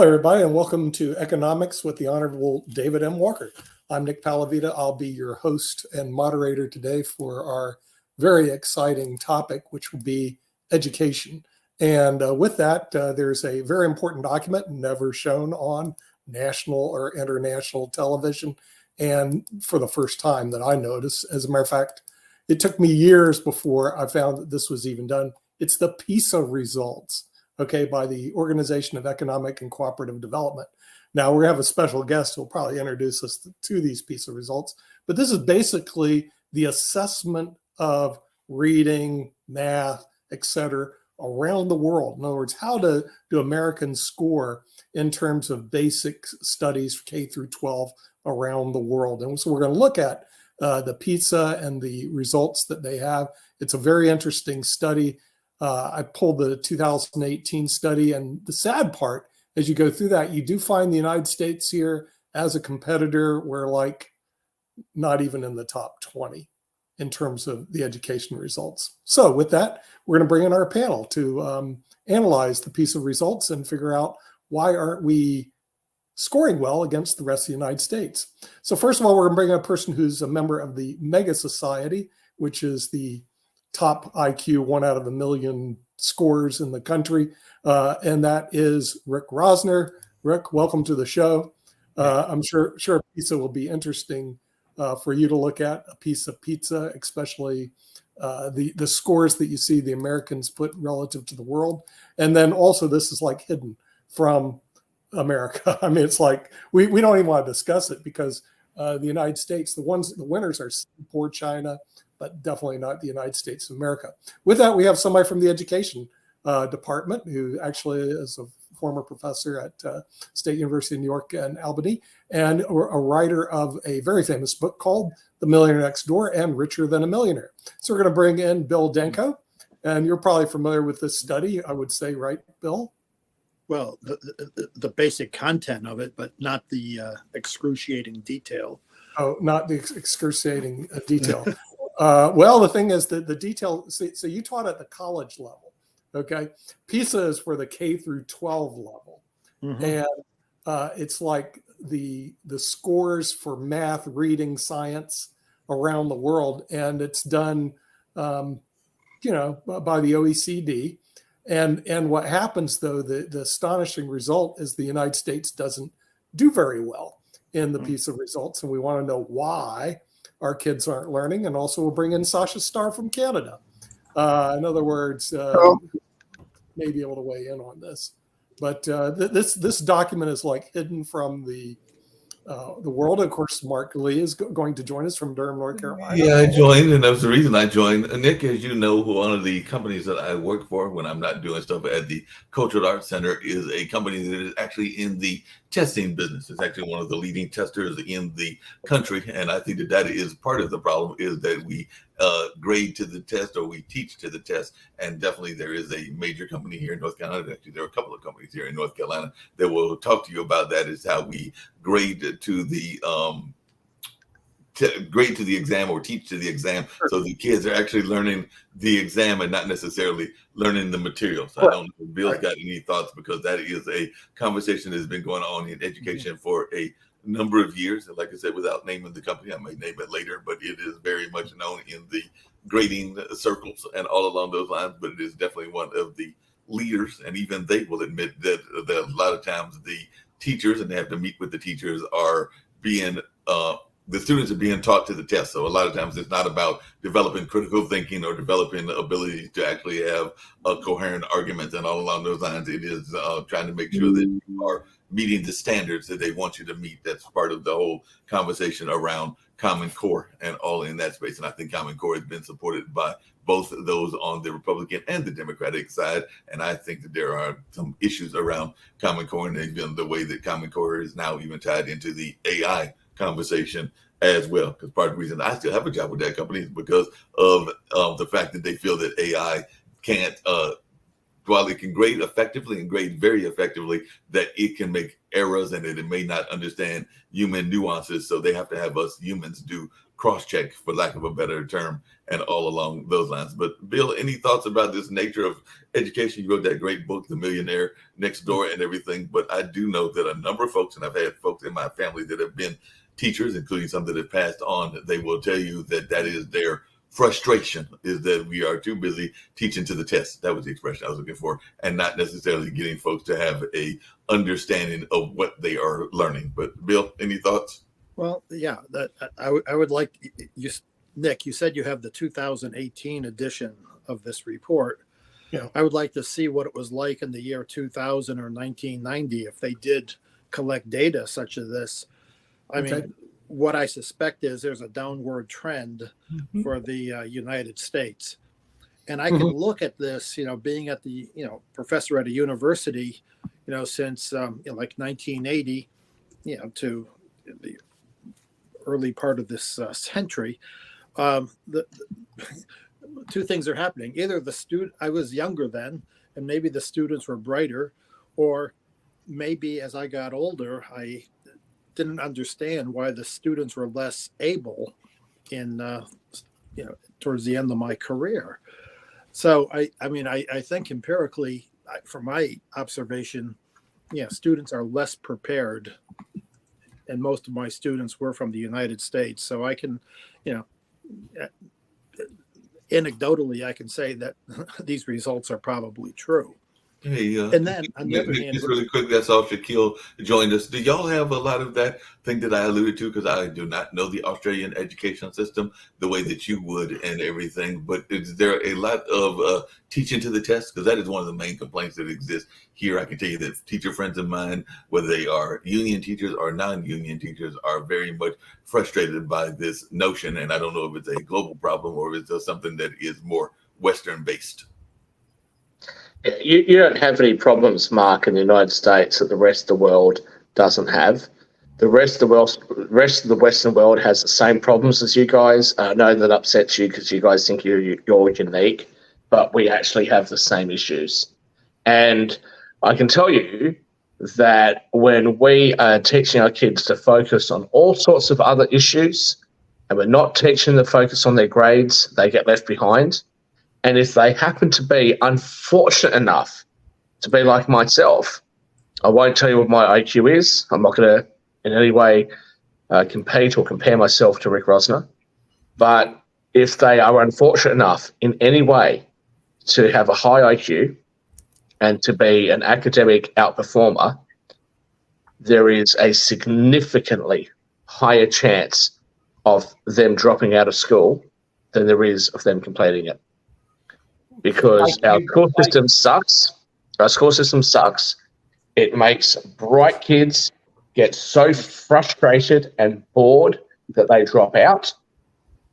everybody, and welcome to Economics with the Honorable David M. Walker. I'm Nick Palavita. I'll be your host and moderator today for our very exciting topic, which will be education. And with that, there's a very important document never shown on national or international television, and for the first time that I noticed. As a matter of fact, it took me years before I found that this was even done. It's the PISA results, okay, by the Organization of Economic and Cooperative Development. Now, we have a special guest who will probably introduce us to these PISA results, but this is basically the assessment of reading, math, etc., around the world. In other words, how do Americans score in terms of basic studies K through 12 around the world? And so we're going to look at the PISA and the results that they have. It's a very interesting study. I pulled the 2018 study, and the sad part, as you go through that, you do find the United States here as a competitor. We're like not even in the top 20 in terms of the education results. So with that, we're going to bring in our panel to analyze the PISA results and figure out why aren't we scoring well against the rest of the United States. So first of all, we're going to bring in a person who's a member of the Mega Society, which is the top IQ 1 out of a million scores in the country. And that is Rick Rosner. Rick, welcome to the show. I'm sure PISA will be interesting for you to look at, a piece of pizza, especially the scores that you see the Americans put relative to the world. And then also this is like hidden from America. I mean, it's like we don't even want to discuss it because the United States, the winners are poor China, but definitely not the United States of America. With that, we have somebody from the education department who actually is a former professor at State University of New York and Albany, and a writer of a very famous book called The Millionaire Next Door and Richer Than a Millionaire. So we're going to bring in Bill Denko, and you're probably familiar with this study, I would say, right, Bill? Well, the basic content of it, but not the excruciating detail. Oh, not the excruciating detail. Well, the thing is that the detail, so you taught at the college level, okay? PISA is for the K through 12 level. Mm-hmm. And it's like the scores for math, reading, science around the world. And it's done, by the OECD. And what happens, though, the astonishing result is the United States doesn't do very well in the PISA results. And we want to know why our kids aren't learning. And also we'll bring in Sasha Starr from Canada. In other words, may be able to weigh in on this. But this document is like hidden from the world. Of course, Mark Lee is going to join us from Durham, North Carolina. Yeah, I joined, and that was the reason I joined. Nick, as you know, one of the companies that I work for when I'm not doing stuff at the Cultural Arts Center is a company that is actually in the testing business. It's actually one of the leading testers in the country, and I think that is part of the problem, is that we grade to the test or we teach to the test. And definitely there is a major company here in North Carolina. Actually, there are a couple of companies here in North Carolina that will talk to you about that, is how we grade to the grade to the exam or teach to the exam. Sure. So the kids are actually learning the exam and not necessarily learning the material. So I don't know if Bill's got any thoughts, because that is a conversation that has been going on in education for a number of years. And like I said, without naming the company, I may name it later, but it is very much known in the grading circles and all along those lines. But it is definitely one of the leaders, and even they will admit that a lot of times the teachers, and they have to meet with the teachers, are being the students are being taught to the test. So a lot of times it's not about developing critical thinking or developing the ability to actually have a coherent argument and all along those lines. It is trying to make sure that you are meeting the standards that they want you to meet. That's part of the whole conversation around Common Core and all in that space. And I think Common Core has been supported by both of those on the Republican and the Democratic side. And I think that there are some issues around Common Core, and even the way that Common Core is now even tied into the AI conversation as well. Because part of the reason I still have a job with that company is because of the fact that they feel that AI can't, while it can grade effectively and grade very effectively, that it can make errors and that it may not understand human nuances. So they have to have us humans do cross-check, for lack of a better term, and all along those lines. But Bill, any thoughts about this nature of education? You wrote that great book, The Millionaire Next Door, and everything. But I do know that a number of folks, and I've had folks in my family that have been teachers, including some that have passed on, they will tell you that that is their frustration, is that we are too busy teaching to the test. That was the expression I was looking for, and not necessarily getting folks to have a understanding of what they are learning. But Bill, any thoughts? Well, yeah, that I would like you, Nick. You said you have the 2018 edition of this report. Yeah. I would like to see what it was like in the year 2000 or 1990 if they did collect data such as this. I mean, what I suspect is there's a downward trend for the United States. And I can look at this, being at the, professor at a university, since like 1980, to the early part of this century. The two things are happening. Either I was younger then, and maybe the students were brighter, or maybe as I got older, I didn't understand why the students were less able in towards the end of my career. So I think empirically, from my observation, students are less prepared, and most of my students were from the United States. So I can, anecdotally, I can say that these results are probably true. Hey, and then on the other hand, just really quick, that's all. Shaquille joined us. Do y'all have a lot of that thing that I alluded to? Because I do not know the Australian education system the way that you would and everything. But is there a lot of teaching to the test? Because that is one of the main complaints that exists here. I can tell you that teacher friends of mine, whether they are union teachers or non-union teachers, are very much frustrated by this notion. And I don't know if it's a global problem or if it's just something that is more Western based. You don't have any problems, Mark, in the United States that the rest of the world doesn't have. The rest of the Western world has the same problems as you guys. I know that upsets you because you guys think you're unique, but we actually have the same issues. And I can tell you that when we are teaching our kids to focus on all sorts of other issues, and we're not teaching them to focus on their grades, they get left behind. And if they happen to be unfortunate enough to be like myself, I won't tell you what my IQ is. I'm not going to in any way compete or compare myself to Rick Rosner. But if they are unfortunate enough in any way to have a high IQ and to be an academic outperformer, there is a significantly higher chance of them dropping out of school than there is of them completing it. Because our school system sucks. Our school system sucks. It makes bright kids get so frustrated and bored that they drop out.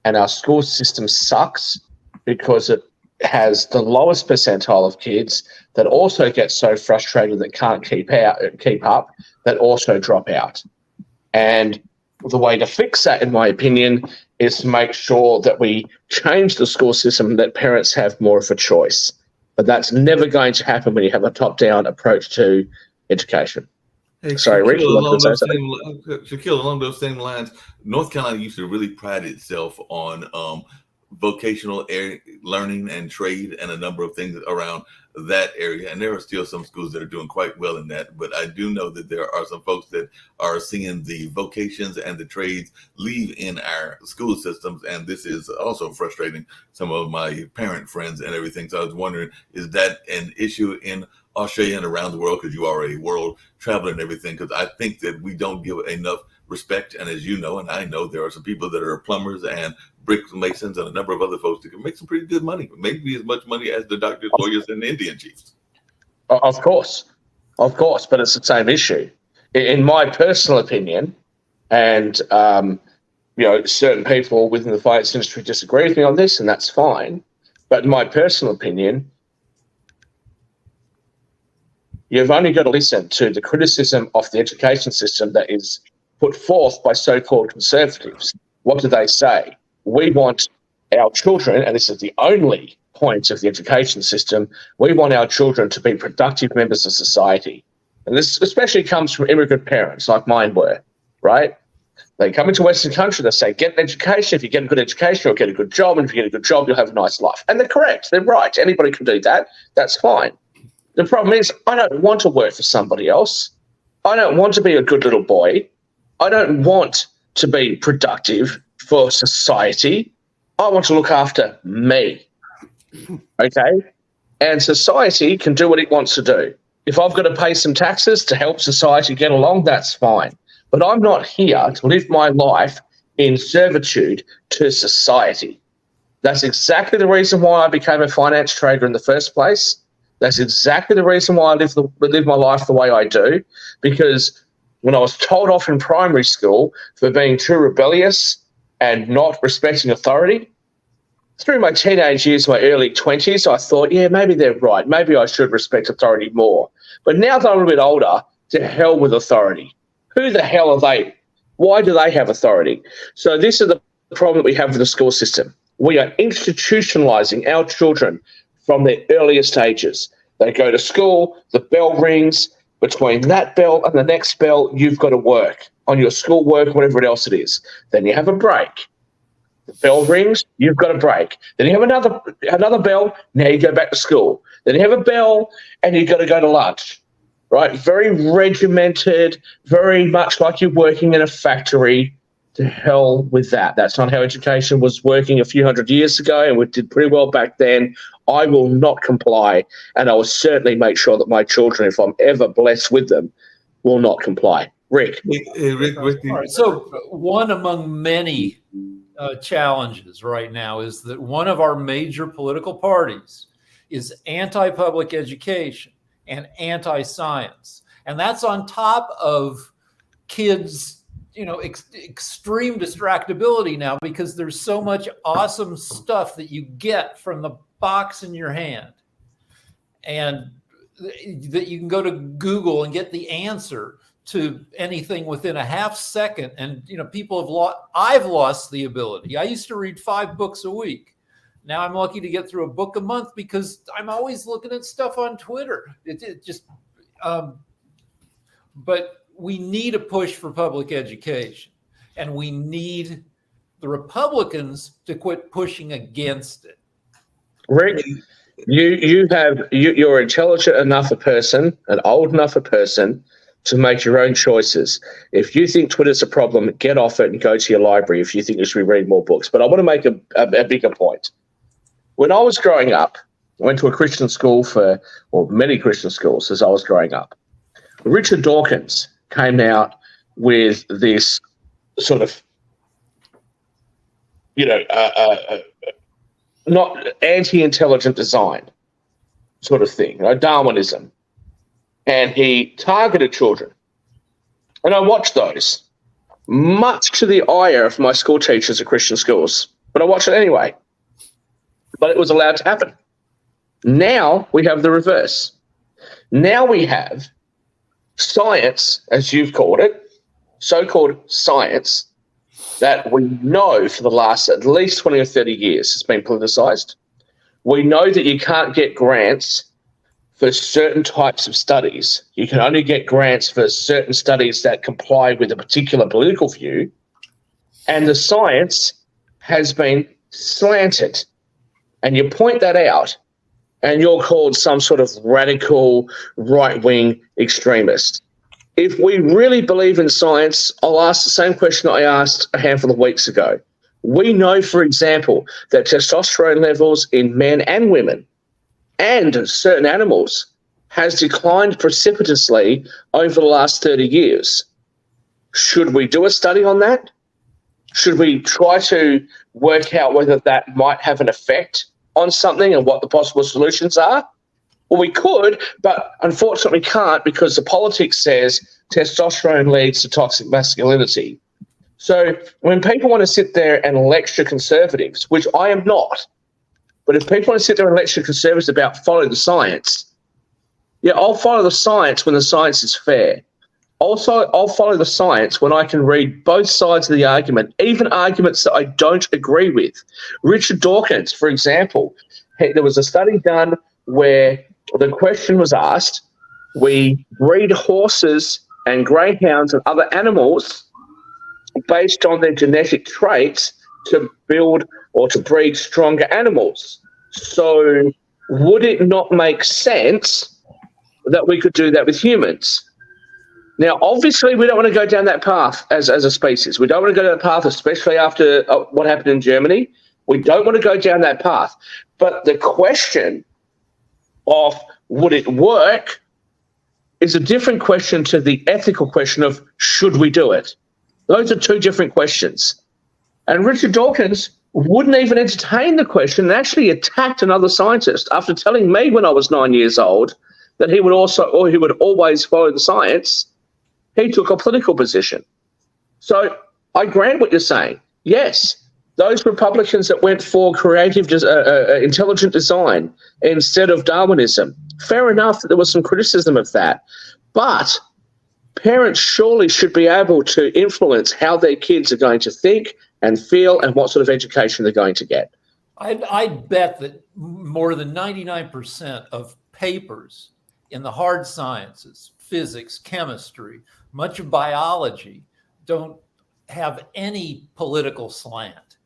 And our school system sucks because it has the lowest percentile of kids that also get so frustrated that can't keep up, that also drop out. And the way to fix that, in my opinion, is to make sure that we change the school system, that parents have more of a choice. But that's never going to happen when you have a top-down approach to education. Hey, sorry, Rick. Shaquille, along those same lines, North Carolina used to really pride itself on vocational learning and trade and a number of things around that area. And there are still some schools that are doing quite well in that. But I do know that there are some folks that are seeing the vocations and the trades leave in our school systems. And this is also frustrating some of my parent friends and everything. So I was wondering, is that an issue in Australia and around the world? Because you are a world traveler and everything. Because I think that we don't give enough respect. And as you know, and I know, there are some people that are plumbers and brick masons and a number of other folks that can make some pretty good money, maybe as much money as the doctors, lawyers, and Indian chiefs. Of course, but it's the same issue. In my personal opinion, and certain people within the finance industry disagree with me on this, and that's fine. But in my personal opinion, you've only got to listen to the criticism of the education system that is put forth by so-called conservatives. What do they say? We want our children, and this is the only point of the education system, we want our children to be productive members of society. And this especially comes from immigrant parents like mine were, right? They come into Western country, they say, get an education. If you get a good education, you'll get a good job. And if you get a good job, you'll have a nice life. And they're correct. They're right. Anybody can do that. That's fine. The problem is I don't want to work for somebody else. I don't want to be a good little boy. I don't want to be productive for society. I want to look after me. Okay? And society can do what it wants to do. If I've got to pay some taxes to help society get along, that's fine. But I'm not here to live my life in servitude to society. That's exactly the reason why I became a finance trader in the first place. That's exactly the reason why I live my life the way I do, because when I was told off in primary school for being too rebellious and not respecting authority, through my teenage years, my early 20s, I thought, yeah, maybe they're right. Maybe I should respect authority more. But now that I'm a bit older, to hell with authority. Who the hell are they? Why do they have authority? So this is the problem that we have with the school system. We are institutionalizing our children from their earliest ages. They go to school, the bell rings. Between that bell and the next bell, you've got to work on your schoolwork, whatever else it is. Then you have a break. The bell rings, you've got a break. Then you have another bell, now you go back to school. Then you have a bell and you've got to go to lunch, right? Very regimented, very much like you're working in a factory. To hell with that. That's not how education was working a few hundred years ago, and we did pretty well back then. I will not comply, and I will certainly make sure that my children, if I'm ever blessed with them, will not comply. Rick. All right, so one among many challenges right now is that one of our major political parties is anti-public education and anti-science. And that's on top of kids, extreme distractibility now, because there's so much awesome stuff that you get from the box in your hand, and that you can go to Google and get the answer to anything within a half second. And I've lost the ability. I used to read 5 books a week. Now I'm lucky to get through a book a month because I'm always looking at stuff on Twitter. But we need a push for public education, and we need the Republicans to quit pushing against it. Rick, you're intelligent enough a person, an old enough a person, to make your own choices. If you think Twitter's a problem, get off it and go to your library if you think you should be reading more books. But I want to make a bigger point. When I was growing up, I went to a Christian school many Christian schools as I was growing up. Richard Dawkins came out with this sort of, not anti-intelligent design sort of thing, Darwinism. And he targeted children. And I watched those, much to the ire of my school teachers at Christian schools. But I watched it anyway. But it was allowed to happen. Now we have the reverse. Now we have science, as you've called it, so-called science, that we know for the last at least 20 or 30 years has been politicized. We know that you can't get grants for certain types of studies. You can only get grants for certain studies that comply with a particular political view. And the science has been slanted. And you point that out, and you're called some sort of radical right-wing extremist. If we really believe in science, I'll ask the same question I asked a handful of weeks ago. We know, for example, that testosterone levels in men and women and certain animals has declined precipitously over the last 30 years. Should we do a study on that? Should we try to work out whether that might have an effect on something and what the possible solutions are? Well, we could, but unfortunately can't, because the politics says testosterone leads to toxic masculinity. So when people want to sit there and lecture conservatives, which I am not, but if people want to sit there and lecture conservatives about following the science, yeah, I'll follow the science when the science is fair. Also, I'll follow the science when I can read both sides of the argument, even arguments that I don't agree with. Richard Dawkins, for example, there was a study done where the question was asked, we breed horses and greyhounds and other animals based on their genetic traits to build or to breed stronger animals. So would it not make sense that we could do that with humans? Now, obviously, we don't want to go down that path as a species. We don't want to go down that path, especially after what happened in Germany. We don't want to go down that path. But the question of would it work is a different question to the ethical question of should we do it? Those are two different questions. And Richard Dawkins wouldn't even entertain the question and actually attacked another scientist after telling me when I was 9 years old that he would always follow the science. He took a political position. So I grant what you're saying. Yes, those Republicans that went for creative, intelligent design instead of Darwinism, fair enough that there was some criticism of that. But parents surely should be able to influence how their kids are going to think and feel and what sort of education they're going to get. I'd bet that more than 99% of papers in the hard sciences, physics, chemistry, much of biology, don't have any political slant.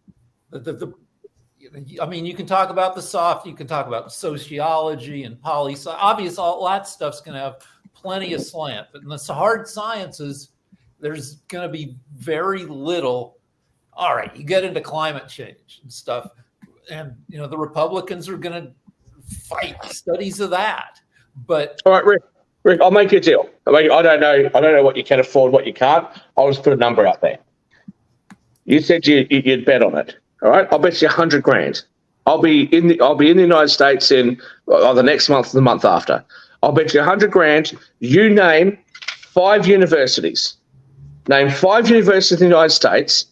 I mean, you can talk about the soft, you can talk about sociology and poli-sci. Obviously, all that stuff's going to have plenty of slant. But in the hard sciences, there's going to be very little. All right, you get into climate change and stuff, and the Republicans are going to fight studies of that. But all right, Rick, I'll make you a deal. I don't know what you can afford, what you can't. I'll just put a number out there. You said you'd bet on it. All right, I'll bet you 100 grand. I'll be in the United States in the next month or the month after. I'll bet you 100 grand. You name 5 universities. Name 5 universities in the United States.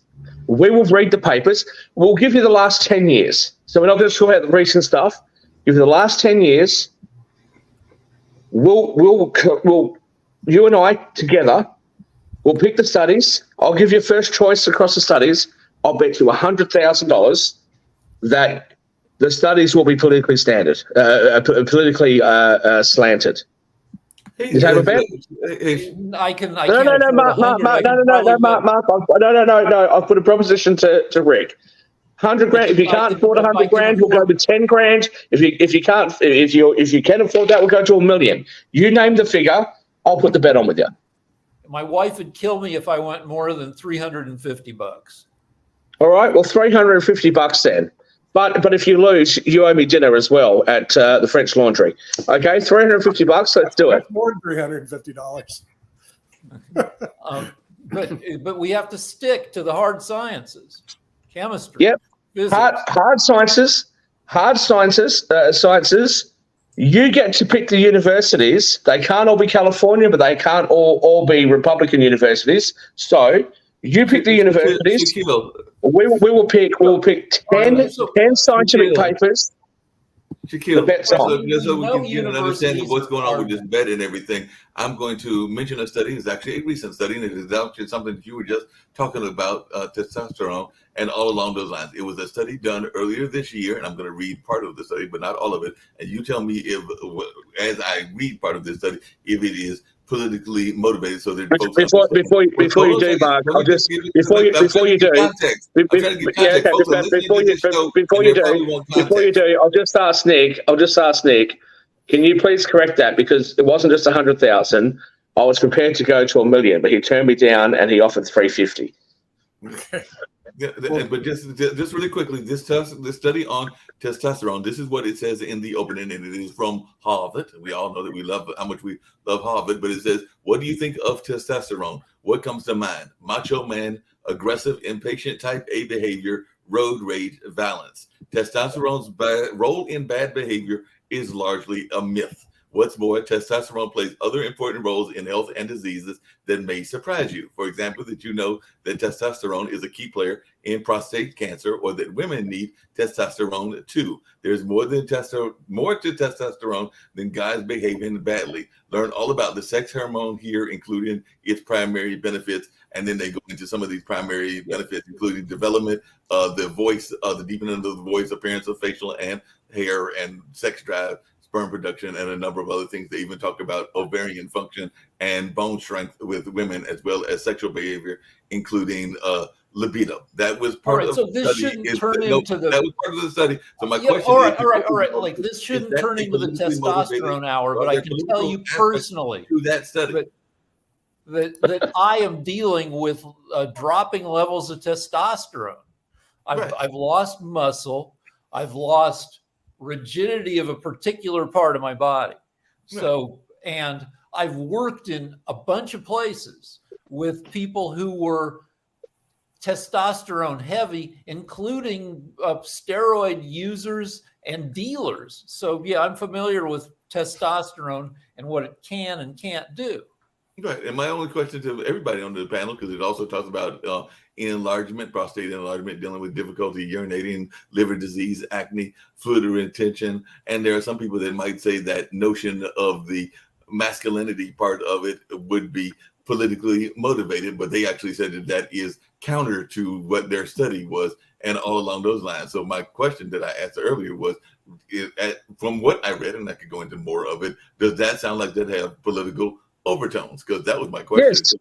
We will read the papers. We'll give you the last 10 years. So we're not going to talk about the recent stuff. Give you the last 10 years. We'll you and I together, we'll pick the studies. I'll give you first choice across the studies. I'll bet you $100,000 that the studies will be politically slanted. Hey, You have a bet? I can. No, Mark. No. I've put a proposition to Rick. 100 grand. If you can't afford 100 grand, we'll go with 10 grand. If you can afford that, we'll go to $1 million. You name the figure. I'll put the bet on with you. My wife would kill me if I went more than $350. All right. Well, $350 then. But if you lose, you owe me dinner as well at the French Laundry. Okay, $350. Let's do it. That's more than $350. But we have to stick to the hard sciences, chemistry. Yep. Physics. Hard sciences. You get to pick the universities. They can't all be California, but they can't all be Republican universities. So you pick the universities. We will pick 10 scientific papers. Shaquille, Just so we can get an understanding of what's going on with this bet and everything, I'm going to mention a study. It's actually a recent study, and it is actually something that you were just talking about, testosterone, and all along those lines. It was a study done earlier this year, and I'm going to read part of the study, but not all of it. And you tell me if, as I read part of this study, if it is politically motivated, so that before you do, Mark, I'll just ask Nick. Can you please correct that, because it wasn't just 100,000. I was prepared to go to $1 million, but he turned me down and he offered 350. Yeah, but just really quickly, this study on testosterone, this is what it says in the opening, and it is from Harvard. We all know that we love how much we love Harvard, but it says, what do you think of testosterone? What comes to mind? Macho man, aggressive, impatient type A behavior, road rage, violence. Testosterone's role in bad behavior is largely a myth. What's more, testosterone plays other important roles in health and diseases that may surprise you. For example, that you know that testosterone is a key player in prostate cancer, or that women need testosterone too. There's more to testosterone than guys behaving badly. Learn all about the sex hormone here, including its primary benefits. And then they go into some of these primary benefits, including development of the voice, the deepening of the voice, appearance of facial and hair, and sex drive, sperm production, and a number of other things. They even talk about ovarian function and bone strength with women, as well as sexual behavior, including libido. That was part of so the this study. shouldn't turn into the. That was part of the study. So my Yeah, question all right, is, all right. Like this shouldn't turn into the testosterone hour, but I can tell you personally to that study that I am dealing with dropping levels of testosterone. I've lost muscle. I've lost rigidity of a particular part of my body. So, and I've worked in a bunch of places with people who were testosterone heavy, including steroid users and dealers. So yeah, I'm familiar with testosterone and what it can and can't do. Right. And my only question to everybody on the panel, because it also talks about enlargement, prostate enlargement, dealing with difficulty urinating, liver disease, acne, fluid retention. And there are some people that might say that notion of the masculinity part of it would be politically motivated, but they actually said that that is counter to what their study was and all along those lines. So my question that I asked earlier was, from what I read, and I could go into more of it, does that sound like that have political overtones? Because that was my question.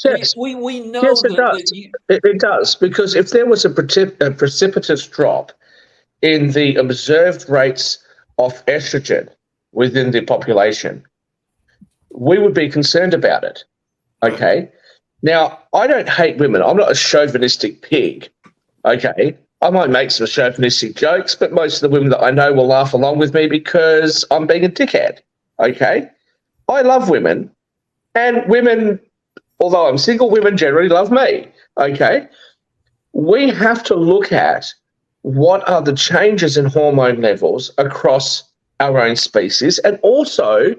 Yes, we know yes, it does. It does, because if there was a precipitous drop in the observed rates of estrogen within the population, we would be concerned about it. Okay. Right. Now, I don't hate women. I'm not a chauvinistic pig. Okay. I might make some chauvinistic jokes, but most of the women that I know will laugh along with me because I'm being a dickhead. Okay. I love women, and women, although I'm single, women generally love me. Okay. We have to look at what are the changes in hormone levels across our own species and also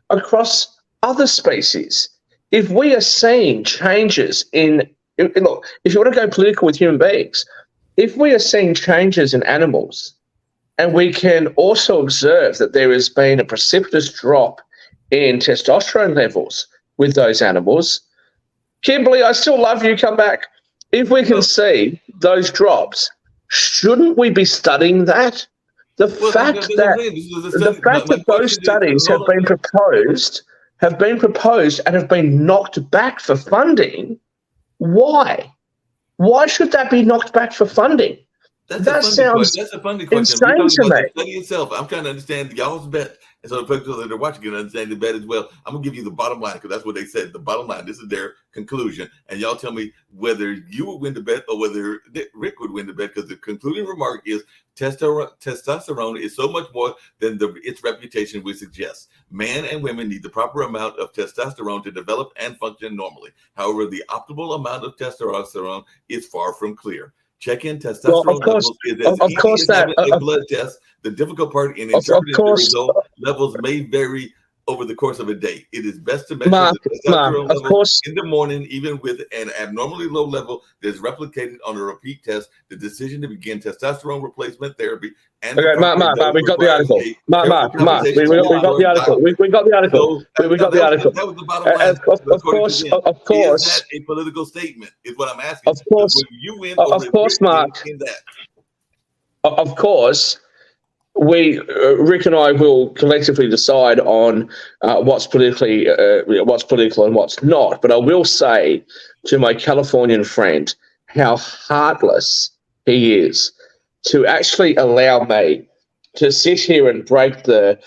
across other species. If we are seeing changes look, if you want to go political with human beings, if we are seeing changes in animals, and we can also observe that there has been a precipitous drop in testosterone levels with those animals, Kimberly, I still love you, come back. If we can see those drops, shouldn't we be studying that? The fact that those studies have been proposed and have been knocked back for funding, why? Why should that be knocked back for funding? That sounds insane to me. The study itself, I'm trying to understand y'all's bet. And so the people that are watching can understand the bet as well. I'm going to give you the bottom line, because that's what they said. The bottom line, this is their conclusion. And y'all tell me whether you would win the bet or whether Rick would win the bet, because the concluding remark is testosterone is so much more than its reputation would suggest. Men and women need the proper amount of testosterone to develop and function normally. However, the optimal amount of testosterone is far from clear. Check-in testosterone levels is as easy as having a blood test. The difficult part in interpreting the result levels may vary over the course of a day. It is best to measure the testosterone level in the morning, even with an abnormally low level that is replicated on a repeat test. The decision to begin testosterone replacement therapy and Mark, we got the article. Mark, we got the article. We got the article. We got the article. That was the bottom line. Of course. Is that a political statement? Is what I'm asking. Of course. You win. Of course, Mark. Of course. Rick and I will collectively decide on what's political and what's not. But I will say to my Californian friend how heartless he is to actually allow me to sit here and break the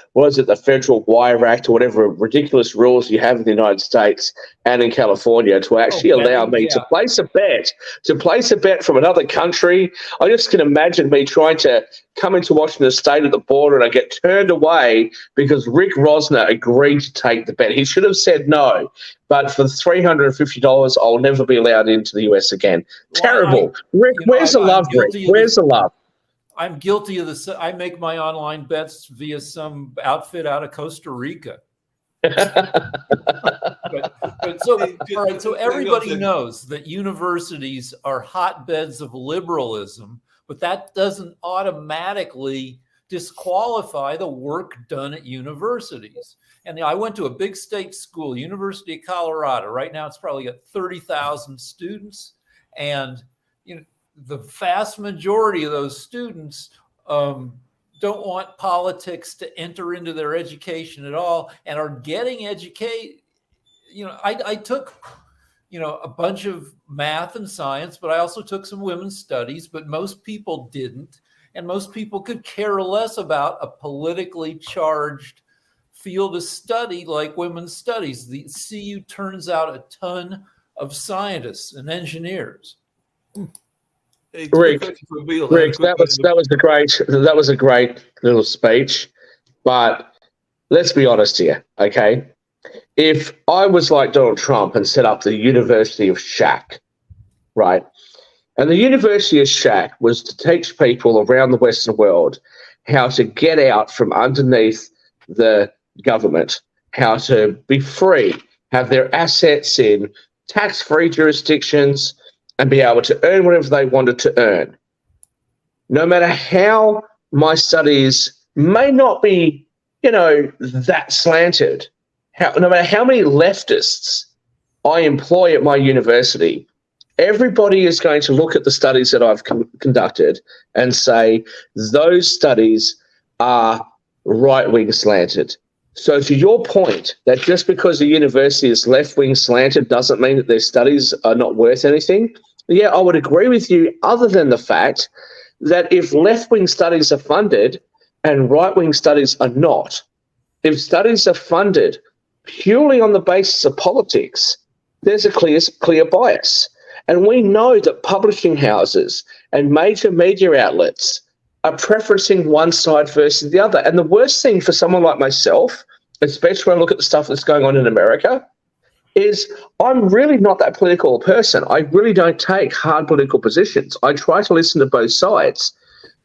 Federal Wire Act or whatever ridiculous rules you have in the United States and in California to actually allow me to place a bet from another country. I just can imagine me trying to come into Washington State at the border and I get turned away because Rick Rosner agreed to take the bet. He should have said no, but for $350, I'll never be allowed into the US again. Terrible. Rick, where's the love, Rick? Where's the love? I'm guilty of this. I make my online bets via some outfit out of Costa Rica. but so, all right, so everybody knows that universities are hotbeds of liberalism, but that doesn't automatically disqualify the work done at universities. And I went to a big state school, University of Colorado. Right now, it's probably got 30,000 students, and the vast majority of those students don't want politics to enter into their education at all, and are getting educated. I took, a bunch of math and science, but I also took some women's studies, but most people didn't. And most people could care less about a politically charged field of study like women's studies. The CU turns out a ton of scientists and engineers. Hey, Rick, Bill, that was a great little speech, but let's be honest here, okay? If I was like Donald Trump and set up the University of Shack, right? And the University of Shack was to teach people around the Western world how to get out from underneath the government, how to be free, have their assets in tax-free jurisdictions, and be able to earn whatever they wanted to earn. No matter how my studies may not be, that slanted, no matter how many leftists I employ at my university, everybody is going to look at the studies that I've conducted and say those studies are right-wing slanted. So to your point, that just because a university is left-wing slanted doesn't mean that their studies are not worth anything. Yeah, I would agree with you, other than the fact that if left-wing studies are funded and right-wing studies are not, if studies are funded purely on the basis of politics, there's a clear bias. And we know that publishing houses and major media outlets are preferencing one side versus the other. And the worst thing for someone like myself, especially when I look at the stuff that's going on in America, is I'm really not that political a person. I really don't take hard political positions. I try to listen to both sides.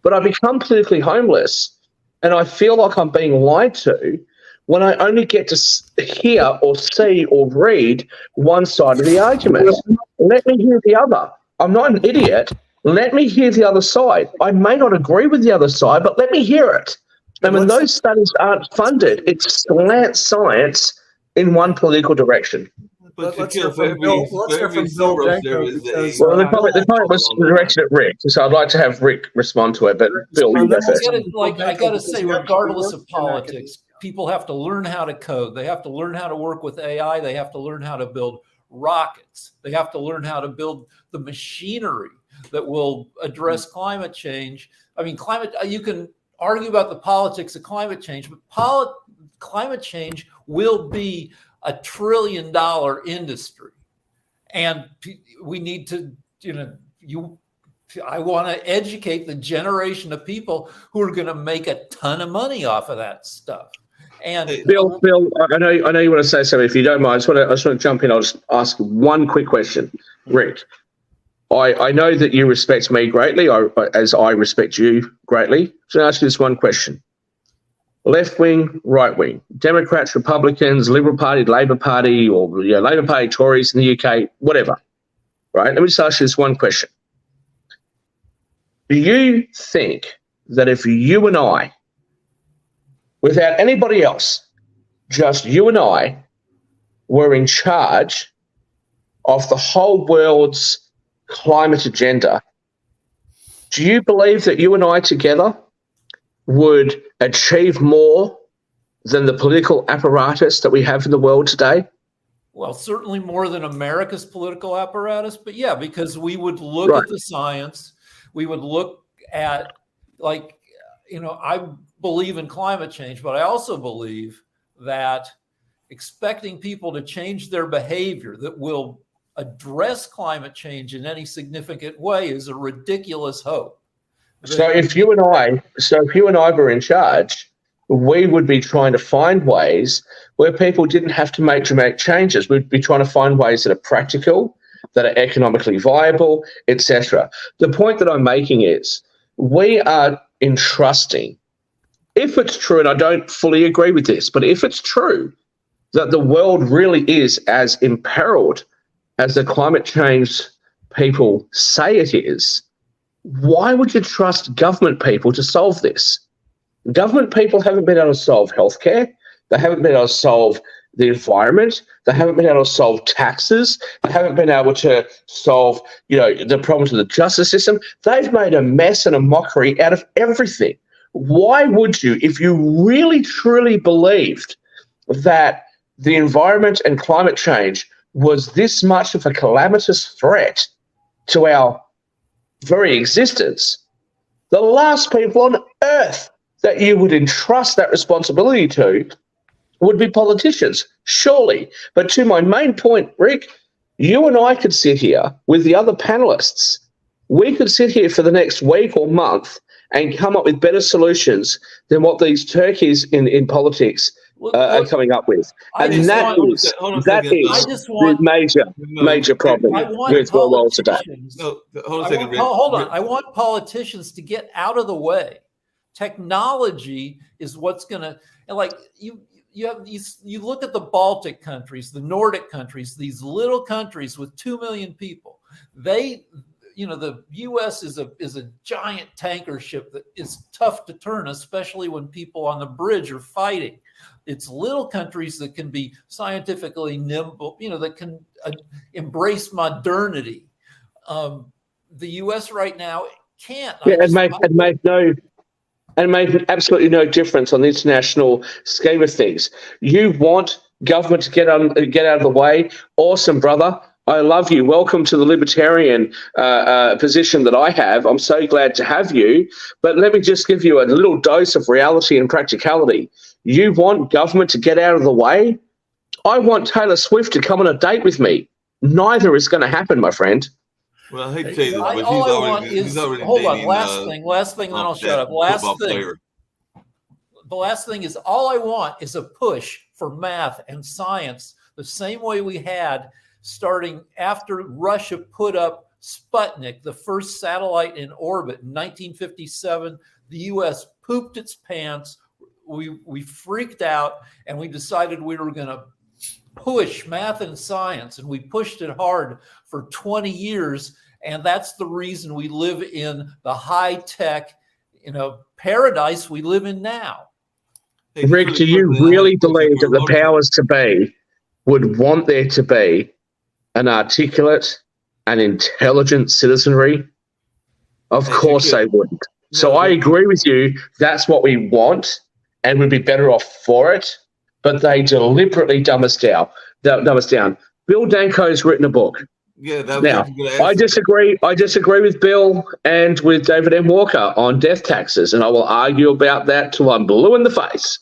But I become politically homeless, and I feel like I'm being lied to when I only get to hear or see or read one side of the argument. Let me hear the other. I'm not an idiot. Let me hear the other side. I may not agree with the other side, but let me hear it. And when those studies aren't funded, it's slant science in one political direction. But Let's hear from Bill Danko, because, Well, the comment was directed at Rick, so I'd like to have Rick respond to it, but Bill, you go first. I got to say, regardless of politics, people have to learn how to code. They have to learn how to work with AI. They have to learn how to build rockets. They have to learn how to build the machinery that will address climate change. I mean, you can argue about the politics of climate change, but climate change will be a $1 trillion industry. And we need to, I want to educate the generation of people who are going to make a ton of money off of that stuff. And Bill, I know you want to say something. If you don't mind, I just want to jump in. I'll just ask one quick question, Rick. I know that you respect me greatly, as I respect you greatly. So I'll ask you this one question: left wing, right wing, Democrats, Republicans, Liberal Party, Labor Party, or Labor Party, Tories in the UK, whatever. Right? Let me just ask you this one question: do you think that if you and I, without anybody else, just you and I, were in charge of the whole world's climate agenda, do you believe that you and I together would achieve more than the political apparatus that we have in the world today? Well, certainly more than America's political apparatus, but yeah, because we would look at the science, we would look at, I believe in climate change, but I also believe that expecting people to change their behavior that will address climate change in any significant way is a ridiculous hope. So if you and I were in charge, we would be trying to find ways where people didn't have to make dramatic changes. We'd be trying to find ways that are practical, that are economically viable, etc. The point that I'm making is we are entrusting, if it's true, and I don't fully agree with this, but if it's true that the world really is as imperiled as the climate change people say it is, why would you trust government people to solve this? Government people haven't been able to solve healthcare. They haven't been able to solve the environment. They haven't been able to solve taxes. They haven't been able to solve, the problems of the justice system. They've made a mess and a mockery out of everything. Why would you, if you really truly believed that the environment and climate change was this much of a calamitous threat to our very existence, the last people on earth that you would entrust that responsibility to would be politicians, surely. But to my main point, Rick, you and I could sit here with the other panelists. We could sit here for the next week or month and come up with better solutions than what these turkeys in politics are coming up with. And that is the major problem with the world today. No, hold on a second, Rick. Hold on. I want politicians to get out of the way. Technology is what's going to, like, you look at the Baltic countries, the Nordic countries, these little countries with 2 million people. The U.S. is a giant tanker ship that is tough to turn, especially when people on the bridge are fighting. It's little countries that can be scientifically nimble, that can embrace modernity. The U.S. right now can't. Yeah, and made absolutely no difference on the international scheme of things. You want government to get out of the way? Awesome, brother. I love you. Welcome to the libertarian position that I have. I'm so glad to have you. But let me just give you a little dose of reality and practicality. You want government to get out of the way? I want Taylor Swift to come on a date with me. Neither is going to happen, my friend. Well, I hate to say this, but he's already hold dating, on. Last thing, then I'll shut up. The last thing is, all I want is a push for math and science, the same way we had starting after Russia put up Sputnik, the first satellite in orbit in 1957. The U.S. pooped its pants. We freaked out, and we decided we were going to push math and science, and we pushed it hard for 20 years. And that's the reason we live in the high-tech, paradise we live in now. Hey, Rick, do you really believe that the powers to be would want there to be an articulate and intelligent citizenry? Of course they wouldn't. So I agree with you. That's what we want, and we'd be better off for it. But they deliberately dumb us down. Bill Danko's written a book. Yeah. Now, I disagree with Bill and with David M. Walker on death taxes, and I will argue about that till I'm blue in the face.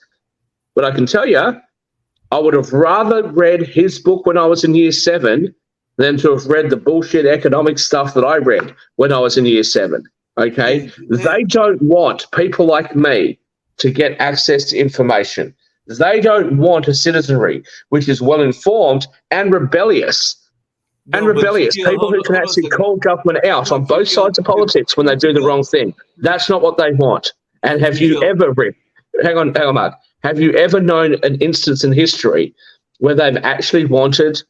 But I can tell you, I would have rather read his book when I was in year 7 than to have read the bullshit economic stuff that I read when I was in year 7. Okay? They don't want people like me to get access to information. They don't want a citizenry which is well-informed and rebellious. People who can actually call government out on both sides of politics when they do the wrong thing. That's not what they want. And have you ever, Rick, hang on, Mark, have you ever known an instance in history where they've actually wanted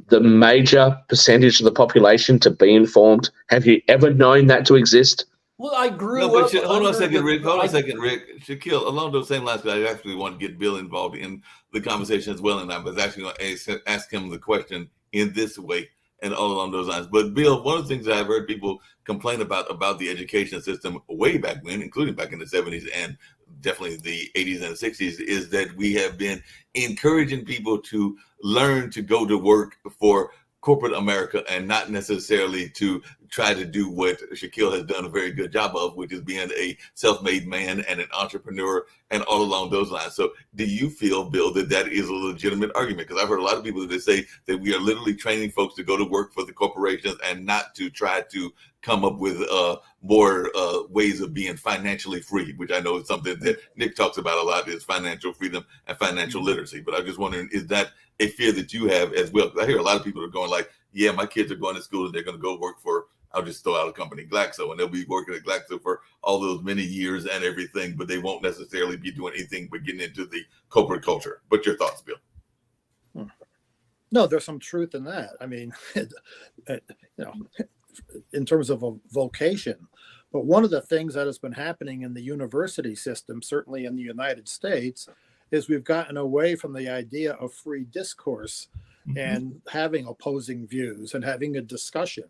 the major percentage of the population to be informed? Have you ever known that to exist? Well, I grew up. Hold on a second, Rick. Shaquille, along those same lines, I actually want to get Bill involved in the conversation as well, and I was actually going to ask him the question in this way and all along those lines. But Bill, one of the things that I've heard people complain about the education system way back when, including back in the 70s and definitely the 80s and 60s, is that we have been encouraging people to learn to go to work for corporate America and not necessarily to try to do what Shaquille has done a very good job of, which is being a self-made man and an entrepreneur and all along those lines. So do you feel, Bill, that is a legitimate argument? Because I've heard a lot of people that say that we are literally training folks to go to work for the corporations and not to try to come up with more ways of being financially free, which I know is something that Nick talks about a lot, is financial freedom and financial literacy. But I'm just wondering, is that a fear that you have as well? Because I hear a lot of people are going like, yeah, my kids are going to school and they're going to go work for, I'll just throw out a company, Glaxo, and they'll be working at Glaxo for all those many years and everything, but they won't necessarily be doing anything but getting into the corporate culture. But your thoughts, Bill? No, there's some truth in that. I mean, in terms of a vocation. But one of the things that has been happening in the university system, certainly in the United States, is we've gotten away from the idea of free discourse and having opposing views and having a discussion.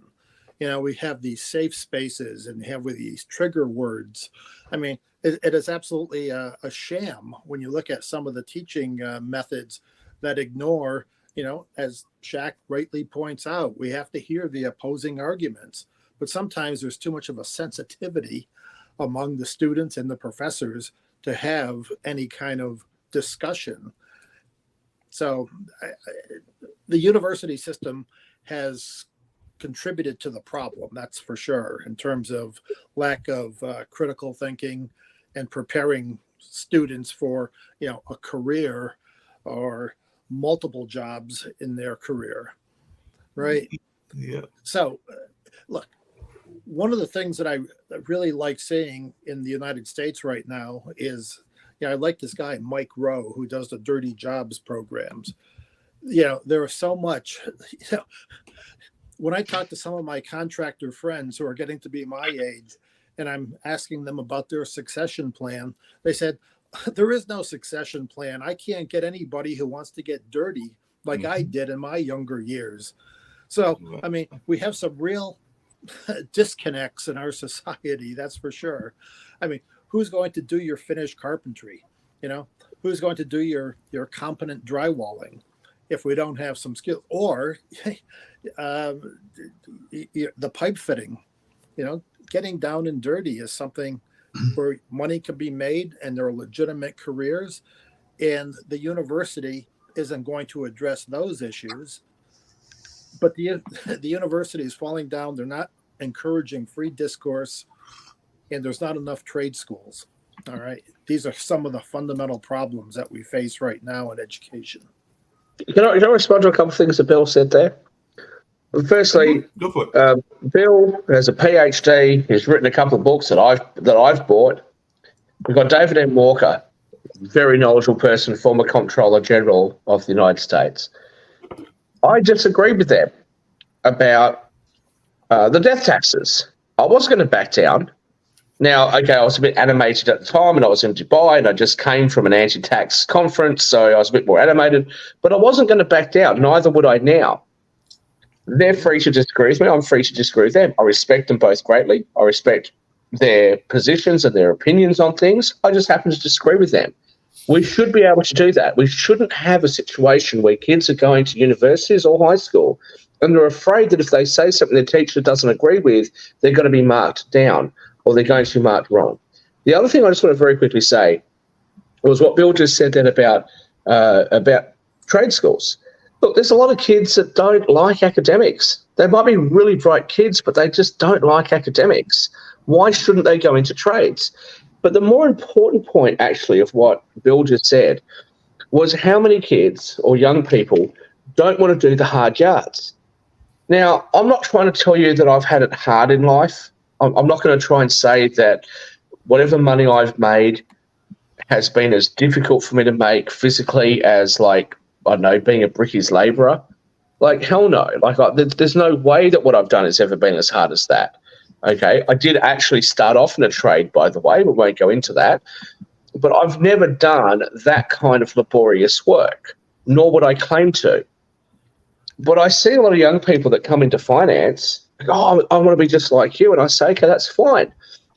We have these safe spaces and have with these trigger words. I mean, it is absolutely a sham when you look at some of the teaching methods that ignore, as Shaq rightly points out, we have to hear the opposing arguments. But sometimes there's too much of a sensitivity among the students and the professors to have any kind of discussion. So the university system has contributed to the problem, that's for sure, in terms of lack of critical thinking and preparing students for, a career or multiple jobs in their career, right? Yeah. So, look, one of the things that I really like seeing in the United States right now is, I like this guy, Mike Rowe, who does the Dirty Jobs programs. There is so much, when I talk to some of my contractor friends who are getting to be my age, and I'm asking them about their succession plan, they said, there is no succession plan. I can't get anybody who wants to get dirty like I did in my younger years. So, I mean, we have some real disconnects in our society, that's for sure. I mean, who's going to do your finished carpentry? Who's going to do your competent drywalling if we don't have some skill? Or the pipe fitting, getting down and dirty is something where money can be made and there are legitimate careers, and the university isn't going to address those issues. But the university is falling down. They're not encouraging free discourse, and there's not enough trade schools. All right. These are some of the fundamental problems that we face right now in education. Can I respond to a couple of things that Bill said there? Firstly, Go for it. Bill has a PhD. He's written a couple of books that I've bought. We've got David M. Walker, very knowledgeable person, former Comptroller General of the United States. I disagree with them about the death taxes. I was going to back down. Now, okay, I was a bit animated at the time, and I was in Dubai, and I just came from an anti-tax conference, so I was a bit more animated. But I wasn't going to back down. Neither would I now. They're free to disagree with me. I'm free to disagree with them. I respect them both greatly. I respect their positions and their opinions on things. I just happen to disagree with them. We should be able to do that. We shouldn't have a situation where kids are going to universities or high school and they're afraid that if they say something their teacher doesn't agree with, they're going to be marked down or they're going to be marked wrong. The other thing I just want to very quickly say was what Bill just said then about trade schools. Look, there's a lot of kids that don't like academics. They might be really bright kids, but they just don't like academics. Why shouldn't they go into trades? But the more important point, actually, of what Bill just said was how many kids or young people don't want to do the hard yards. Now, I'm not trying to tell you that I've had it hard in life. I'm not going to try and say that whatever money I've made has been as difficult for me to make physically as, like, I don't know, being a brickies labourer. Like, hell no. Like, there's no way that what I've done has ever been as hard as that. Okay, I did actually start off in a trade, by the way. We won't go into that. But I've never done that kind of laborious work, nor would I claim to. But I see a lot of young people that come into finance, oh, I want to be just like you. And I say, okay, that's fine.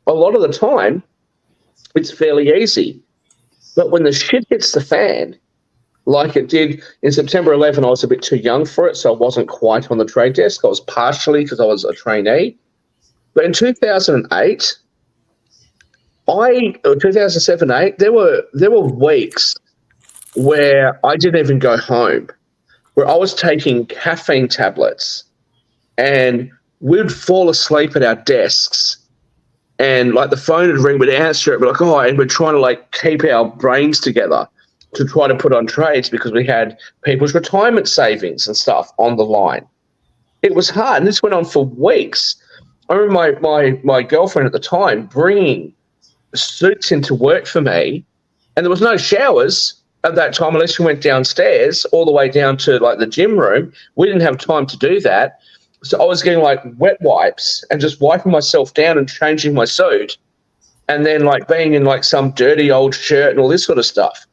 A lot of the time, it's fairly easy. But when the shit hits the fan, like it did in September 11, I was a bit too young for it, so I wasn't quite on the trade desk. I was partially because I was a trainee. But in 2008, 2007-8, there were weeks where I didn't even go home, where I was taking caffeine tablets, and we'd fall asleep at our desks, and like the phone would ring, we'd answer it, we're like, oh, and we're trying to like keep our brains together to try to put on trades because we had people's retirement savings and stuff on the line. It was hard, and this went on for weeks. I remember my girlfriend at the time bringing suits into work for me, and there was no showers at that time unless you went downstairs all the way down to like the gym room. We didn't have time to do that. So I was getting like wet wipes and just wiping myself down and changing my suit, and then like being in like some dirty old shirt and all this sort of stuff.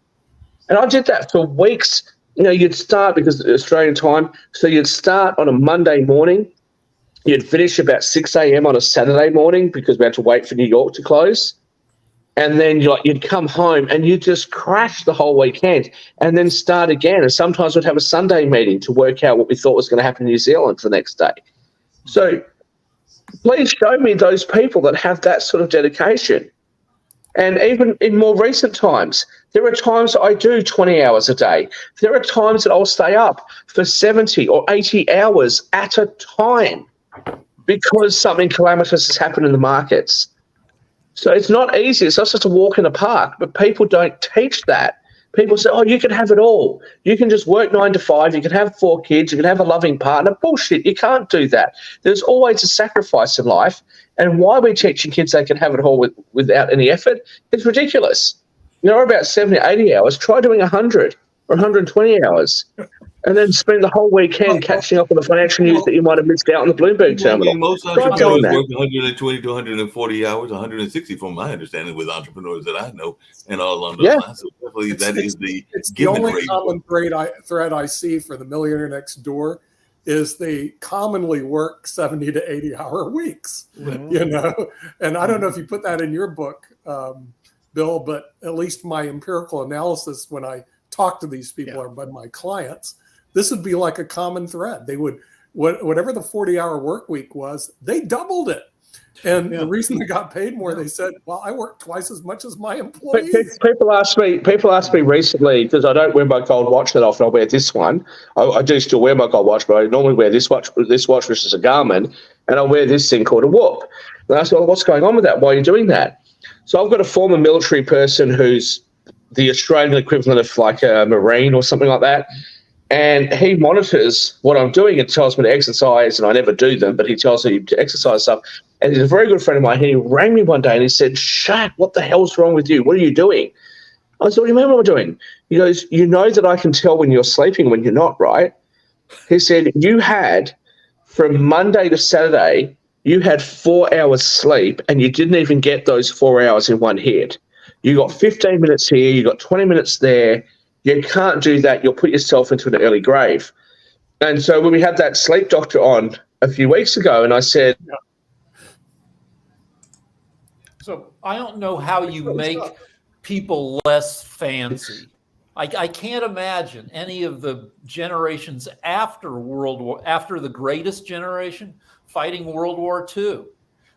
And I did that for weeks. You know, you'd start because of Australian time. So you'd start on a Monday morning. You'd finish about 6 a.m. on a Saturday morning because we had to wait for New York to close. And then you'd come home and you'd just crash the whole weekend and then start again. And sometimes we'd have a Sunday meeting to work out what we thought was going to happen in New Zealand for the next day. So please show me those people that have that sort of dedication. And even in more recent times, there are times I do 20 hours a day. There are times that I'll stay up for 70 or 80 hours at a time because something calamitous has happened in the markets. So it's not easy. It's not just a walk in the park, but people don't teach that. People say, oh, you can have it all. You can just work 9 to 5. You can have 4 kids. You can have a loving partner. Bullshit. You can't do that. There's always a sacrifice in life. And why we're teaching kids they can have it all without any effort is ridiculous. You know, about 70, 80 hours. Try doing 100 or 120 hours. And then spend the whole weekend catching up on the financial news that you might have missed out on the Bloomberg terminal. Most entrepreneurs work 120 to 140 hours, 160 from my understanding with entrepreneurs that I know and all along those lines. So definitely it's the only common thread I see for the millionaire next door is they commonly work 70 to 80 hour weeks, you know? And I don't know if you put that in your book, Bill, but at least my empirical analysis when I talk to these people or by my clients, this would be like a common thread. They would, whatever the 40-hour work week was, they doubled it. And the reason they got paid more, they said, well, I work twice as much as my employees. People ask me recently, because I don't wear my gold watch that often, I'll wear this one. I do still wear my gold watch, but I normally wear this watch, which is a Garmin, and I'll wear this thing called a Whoop. And I said, well, what's going on with that? Why are you doing that? So I've got a former military person who's the Australian equivalent of like a Marine or something like that. And he monitors what I'm doing and tells me to exercise, and I never do them, but he tells me to exercise stuff. And he's a very good friend of mine. He rang me one day and he said, Shaq, what the hell's wrong with you? What are you doing? I said, what do you mean what I'm doing? He goes, you know that I can tell when you're sleeping, when you're not, right? He said, you had, from Monday to Saturday, you had 4 hours sleep and you didn't even get those 4 hours in one hit. You got 15 minutes here, you got 20 minutes there. You can't do that. You'll put yourself into an early grave. And so when we had that sleep doctor on a few weeks ago, and I said, so I don't know how you make people less fancy. I can't imagine any of the generations after the greatest generation fighting World War II.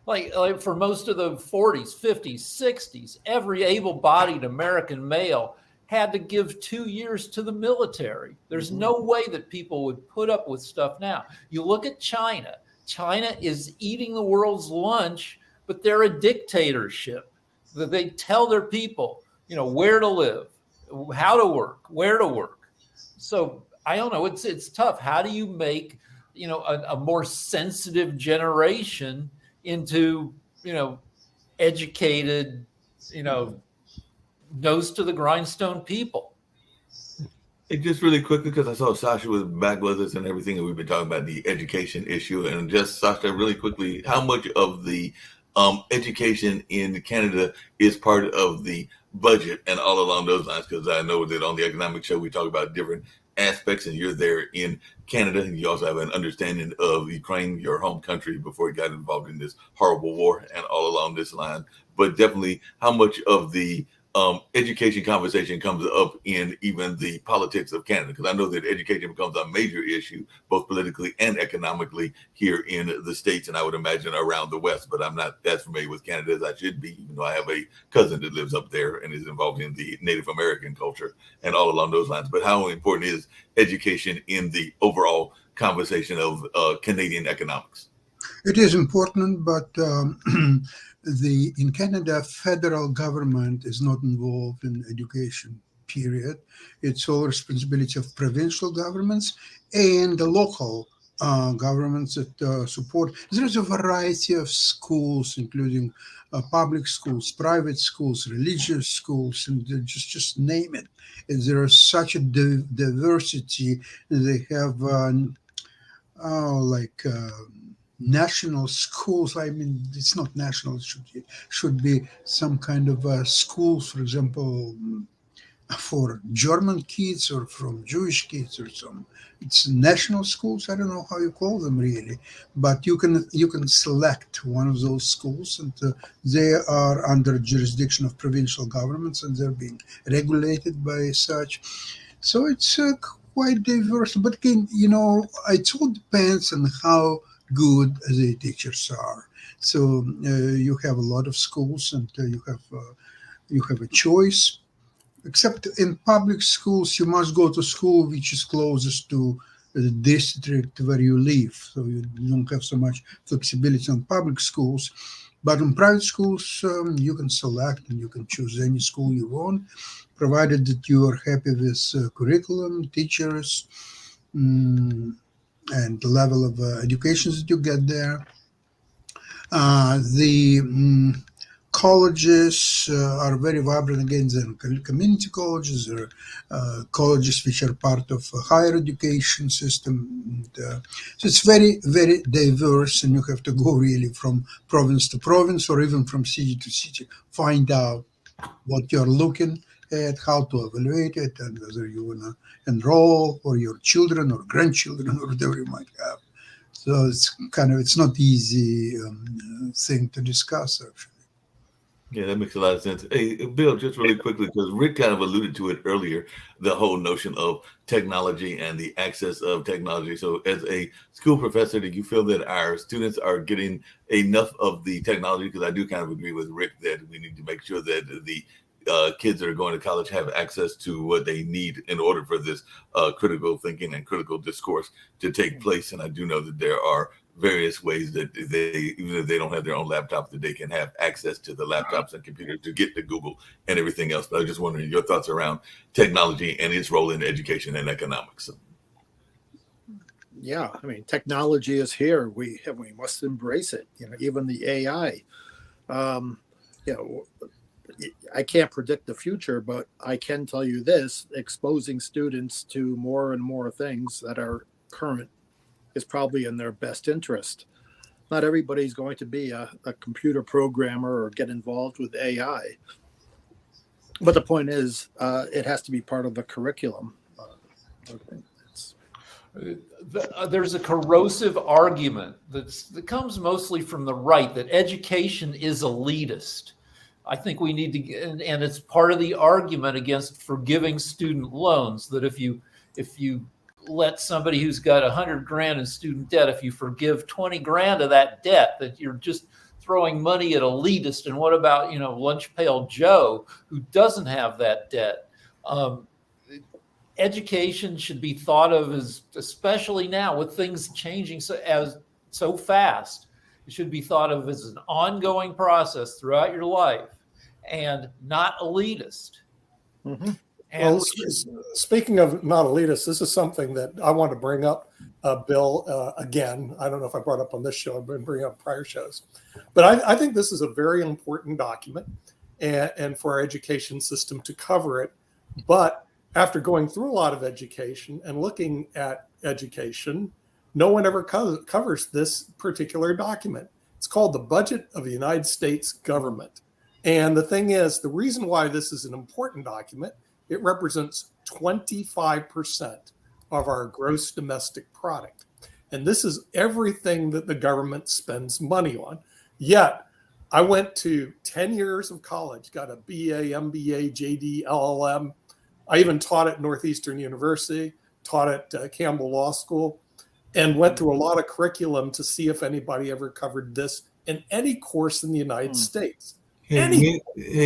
Like for most of the 40s, 50s, 60s, every able-bodied American male had to give 2 years to the military. There's no way that people would put up with stuff now. You look at China. China is eating the world's lunch, but they're a dictatorship. They tell their people, you know, where to live, how to work, where to work. So I don't know. It's tough. How do you make, you know, a more sensitive generation into, you know, educated, you know, nose to the grindstone people? It just really quickly, because I saw Sasha was back with us and everything, and we've been talking about the education issue. And just Sasha, really quickly, how much of the education in Canada is part of the budget and all along those lines? Because I know that on the economic show we talk about different aspects, and you're there in Canada, and you also have an understanding of Ukraine, your home country, before you got involved in this horrible war and all along this line. But definitely, how much of the education conversation comes up in even the politics of Canada? Because I know that education becomes a major issue, both politically and economically here in the States, and I would imagine around the West, but I'm not as familiar with Canada as I should be, even though I have a cousin that lives up there and is involved in the Native American culture and all along those lines. But how important is education in the overall conversation of Canadian economics? It is important, but in Canada, federal government is not involved in education, period. It's all responsibility of provincial governments and the local governments that support. There's a variety of schools, including public schools, private schools, religious schools, and just name it. And there is such a diversity. They have national schools. I mean, it's not national. It should be some kind of schools. For example, for German kids or from Jewish kids or some. It's national schools. I don't know how you call them really, but you can select one of those schools, and they are under jurisdiction of provincial governments, and they're being regulated by such. So it's quite diverse. But again, it all depends on how good the teachers are. So you have a lot of schools, and you have a choice. Except in public schools, you must go to school which is closest to the district where you live. So you don't have so much flexibility on public schools. But in private schools, you can select and you can choose any school you want, provided that you are happy with curriculum, teachers, and the level of education that you get there. The colleges are very vibrant. Again, they're community colleges, or colleges which are part of a higher education system. And, so it's very, very diverse, and you have to go really from province to province, or even from city to city, find out what you're looking at, how to evaluate it, and whether you want to enroll, or your children or grandchildren, or whatever you might have. So it's not easy thing to discuss, actually. Yeah, that makes a lot of sense. Hey, Bill, just really quickly, because Rick kind of alluded to it earlier, the whole notion of technology and the access of technology. So as a school professor, do you feel that our students are getting enough of the technology? Because I do kind of agree with Rick that we need to make sure that the kids that are going to college have access to what they need in order for this critical thinking and critical discourse to take place. And I do know that there are various ways that they, even if they don't have their own laptops, that they can have access to the laptops and computers to get to Google and everything else. But I was just wondering your thoughts around technology and its role in education and economics. Yeah, I mean, technology is here. We must embrace it. Even the AI. I can't predict the future, but I can tell you this: exposing students to more and more things that are current is probably in their best interest. Not everybody's going to be a computer programmer or get involved with AI. But the point is, it has to be part of the curriculum. There's a corrosive argument that comes mostly from the right that education is elitist. I think we need to, and it's part of the argument against forgiving student loans, that if you let somebody who's got $100,000 in student debt, if you forgive 20 grand of that debt, that you're just throwing money at elitists. And what about, lunch pail Joe, who doesn't have that debt? Education should be thought of as, especially now with things changing so fast, it should be thought of as an ongoing process throughout your life and not elitist. Mm-hmm. Well, speaking of not elitist, this is something that I want to bring up, Bill, again. I don't know if I brought up on this show. I've been bringing up prior shows. But I think this is a very important document and for our education system to cover it. But after going through a lot of education and looking at education, no one ever covers this particular document. It's called the Budget of the United States Government. And the thing is, the reason why this is an important document, it represents 25% of our gross domestic product. And this is everything that the government spends money on. Yet, I went to 10 years of college, got a BA, MBA, JD, LLM. I even taught at Northeastern University, taught at Campbell Law School, and went through a lot of curriculum to see if anybody ever covered this in any course in the United States. Hey,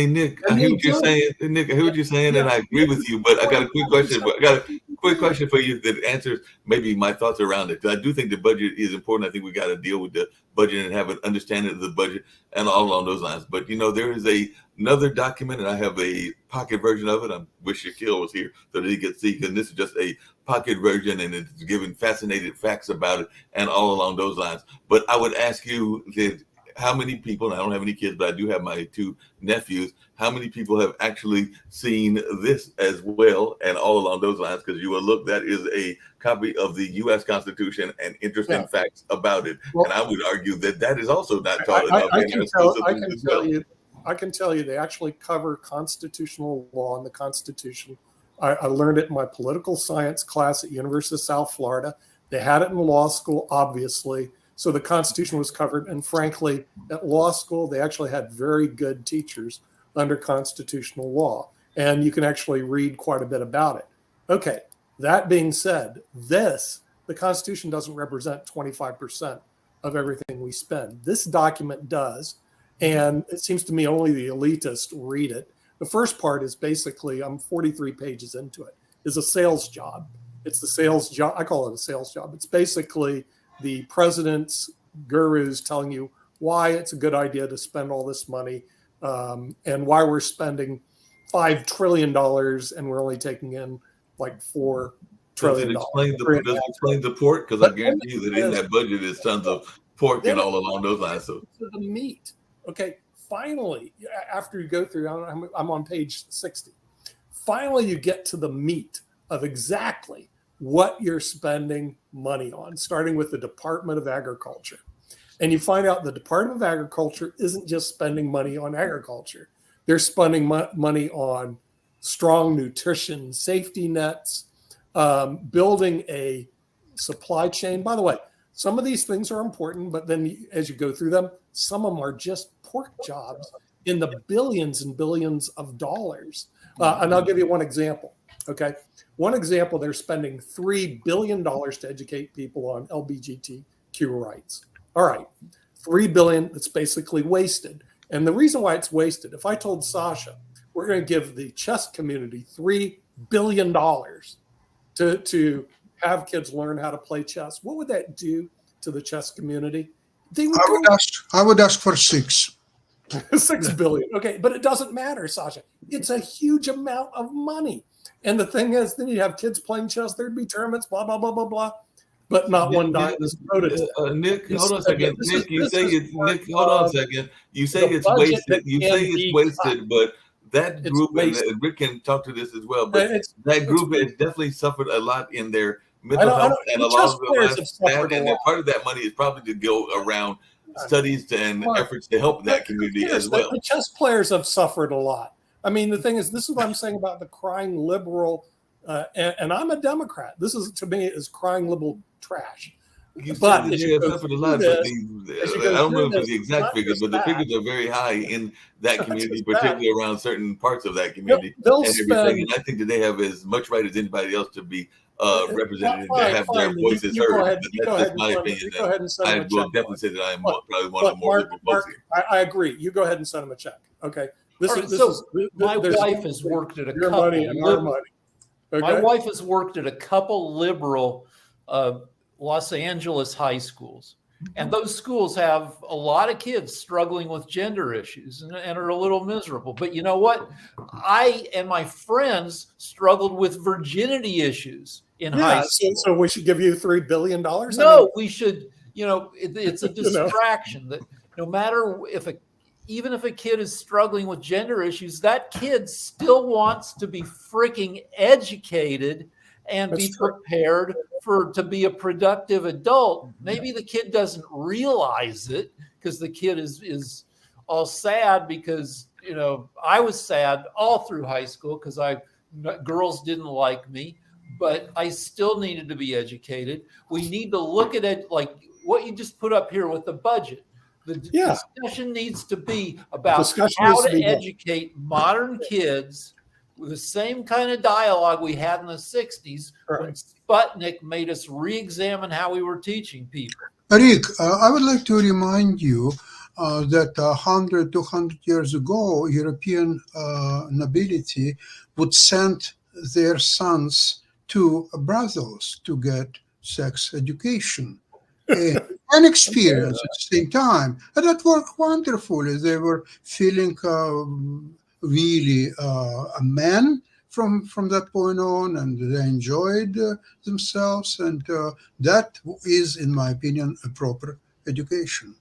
Nick, I hear what you're saying. Nick, I hear what you're saying, and I agree with you. But I got a quick question. I got a quick question for you that answers maybe my thoughts around it. I do think the budget is important. I think we got to deal with the budget and have an understanding of the budget and all along those lines. But there is another document, and I have a pocket version of it. I wish Shaquille was here so that he could see, because this is just a pocket version, and it's giving fascinating facts about it and all along those lines. But I would ask you that, how many people, and I don't have any kids, but I do have my 2 nephews, how many people have actually seen this as well and all along those lines? Because you will look, that is a copy of the U.S. Constitution and interesting facts about it. Well, and I would argue that is also not taught enough. I can tell you they actually cover constitutional law in the Constitution. I learned it in my political science class at University of South Florida. They had it in law school, obviously. So the Constitution was covered. And frankly, at law school, they actually had very good teachers under constitutional law. And you can actually read quite a bit about it. Okay, that being said, the Constitution doesn't represent 25% of everything we spend. This document does. And it seems to me only the elitists read it. The first part is basically, I'm 43 pages into it, is a sales job. It's the sales job. I call it a sales job. It's basically the president's gurus telling you why it's a good idea to spend all this money and why we're spending $5 trillion and we're only taking in like $4 trillion. Does it explain the pork? Because I guarantee you that in that budget is tons of pork and all along those lines. So the meat. Okay, finally, after you go through, I'm on page 60. Finally, you get to the meat of exactly what you're spending money on, starting with the Department of Agriculture. And you find out the Department of Agriculture isn't just spending money on agriculture. They're spending money on strong nutrition safety nets, building a supply chain. By the way, some of these things are important, but then as you go through them, some of them are just pork jobs in the billions and billions of dollars. And I'll give you one example. Okay. One example, they're spending $3 billion to educate people on LGBTQ rights. All right. $3 billion, that's basically wasted. And the reason why it's wasted, if I told Sasha, we're going to give the chess community $3 billion to have kids learn how to play chess, what would that do to the chess community? I would ask for 6. 6 billion. Okay, but it doesn't matter, Sasha. It's a huge amount of money. And the thing is, then you have kids playing chess, there'd be tournaments, blah, blah, blah, blah, blah. But not one dime is devoted. Nick, hold on a second. Nick, you say it's hold on a second. You say it's wasted. You say it's wasted, but that group, and Rick can talk to this as well, but that group has definitely suffered a lot in their mental health, and a lot of that, and part of that money is probably to go around studies and efforts to help that community as well. The chess players have suffered a lot. I mean, the thing is, this is what I'm saying about the crying liberal, and I'm a Democrat. This is, to me, is crying liberal trash. But I don't know the exact figures, but the figures are very high in that community, particularly around certain parts of that community and everything. And I think that they have as much right as anybody else to be represented and to have their voices heard. That's just my opinion. I will definitely say that I am probably one of the more liberal folks here. I agree. You go ahead and send them a check. Okay. My wife has worked at a couple. Money and our money. Okay? My wife has worked at a couple liberal Los Angeles high schools, and those schools have a lot of kids struggling with gender issues and are a little miserable. But you know what? I and my friends struggled with virginity issues in high school. So we should give you $3 billion? No, we should. It's a distraction that no matter even if a kid is struggling with gender issues, that kid still wants to be freaking educated and be prepared to be a productive adult. Maybe the kid doesn't realize it because the kid is all sad because, I was sad all through high school because girls didn't like me, but I still needed to be educated. We need to look at it like what you just put up here with the budget. The discussion needs to be about how to educate modern kids with the same kind of dialogue we had in the 60s when Sputnik made us re-examine how we were teaching people. Rick, I would like to remind you that 100, 200 years ago, European nobility would send their sons to Brussels to get sex education and experience at the same time. And that worked wonderfully. They were feeling really a man from that point on, and they enjoyed themselves, and that is, in my opinion, a proper education.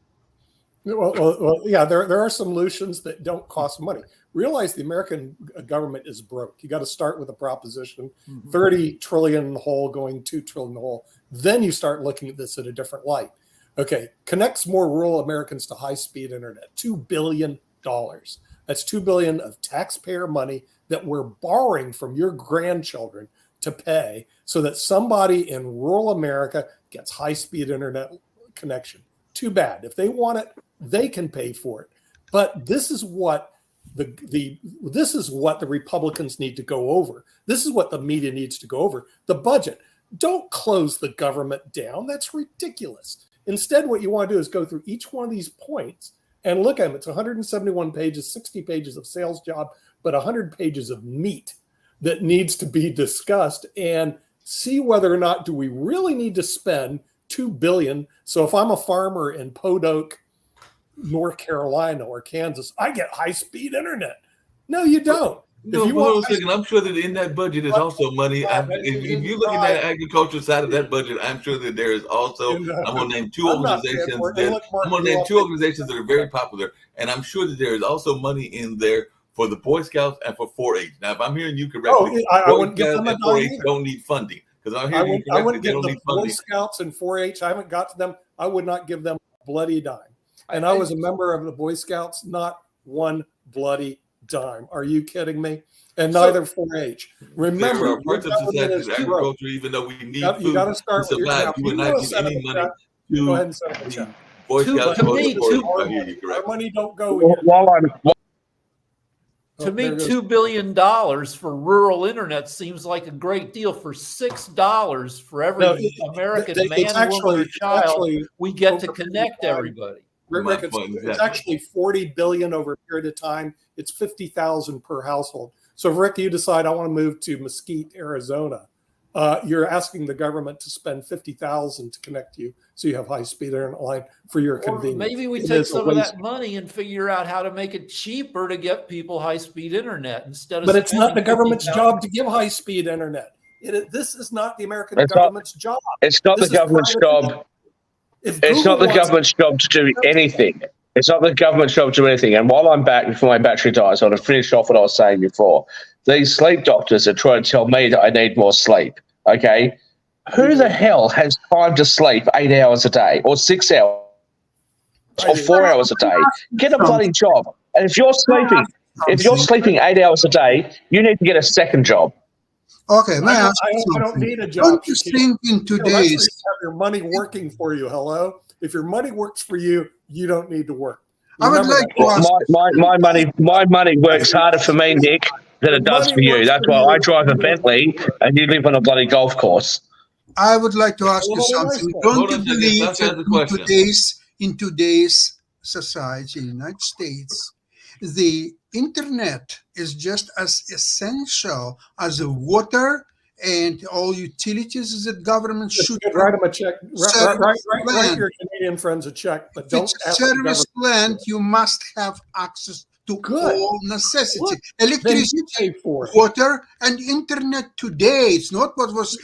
Well, yeah, there are solutions that don't cost money. Realize the American government is broke. You got to start with a proposition, 30 trillion in the hole going 2 trillion in the hole. Then you start looking at this in a different light. Okay, connects more rural Americans to high-speed internet, $2 billion. That's $2 billion of taxpayer money that we're borrowing from your grandchildren to pay so that somebody in rural America gets high-speed internet connection. Too bad. If they want it, they can pay for it. But this is what this is what the Republicans need to go over. This is what the media needs to go over. The budget. Don't close the government down. That's ridiculous. Instead, what you want to do is go through each one of these points and look at them. It's 171 pages, 60 pages of sales job, but 100 pages of meat that needs to be discussed, and see whether or not do we really need to spend $2 billion. So if I'm a farmer in Podunk, North Carolina or Kansas, I get high-speed internet. No, you don't. No, If you hold on want a second. I'm sure that in that budget is also money. If you look at that agriculture side of that budget, I'm sure that there is also. I'm going to name two organizations that are very popular, and I'm sure that there is also money in there for the Boy Scouts and for 4-H. Now, if I'm hearing you correctly, I Boy wouldn't give Scouts them a and dime 4-H either. don't need funding because I'm I hearing you correctly. wouldn't They give don't the need Boy funding. Scouts and 4-H. I haven't got to them. I would not give them a bloody dime. And I was a member of the Boy Scouts, not one bloody dime. Are you kidding me? And neither 4-H. Remember, There are parts of your government society is that broke. agriculture, even though we need You food got to to start with your survive, job. you would not give any money Go ahead to and set up a check. Boy To- Scouts to or me, the 4-H. to- I hear you Our correctly. money don't go here. To me, there goes- $2 billion for rural internet seems like a great deal. For $6 for every No, American It's man, woman, or actually, child, we get to over connect 55. everybody. Rick, My it's point, it's exactly. actually 40 billion over a period of time. It's 50,000 per household. So if Rick, you decide I want to move to Mesquite, Arizona, you're asking the government to spend 50,000 to connect you, so you have high-speed internet line for your Or convenience. maybe we It take is a some of waste. that money and figure out how to make it cheaper to get people high-speed internet instead of. But it's not the spending government's $50,000. job to give high-speed internet. This is not the American It's not- government's job. It's not This the is government's private- job. If It's Google not the wants- government's job to do anything. It's not the government's job to do anything. And while I'm back, before my battery dies, I want to finish off what I was saying before. These sleep doctors are trying to tell me that I need more sleep. Okay? Who the hell has time to sleep 8 hours a day or 6 hours or 4 hours a day? Get a bloody job. And if you're sleeping 8 hours a day, you need to get a second job. Okay, may I ask you I don't something? need a job. Don't you think in That's where you today's have your money working for you. Hello? If your money works for you, you don't need to work. I would Remember like that. to ask My money works harder for me, Nick, than it does for you. That's why I drive a Bentley and you live on a bloody golf course. I would like to ask you something. Don't Hold you on a second. believe Let's ask the that question. in today's society, in the United States, the internet is just as essential as the water and all utilities that government should Write them a check. Write land. your Canadian friends a check, but If don't it's ask the service government. land, you must have access to Good. all necessity. Good. Then you Electricity, pay for it. water, and internet today. It's not what was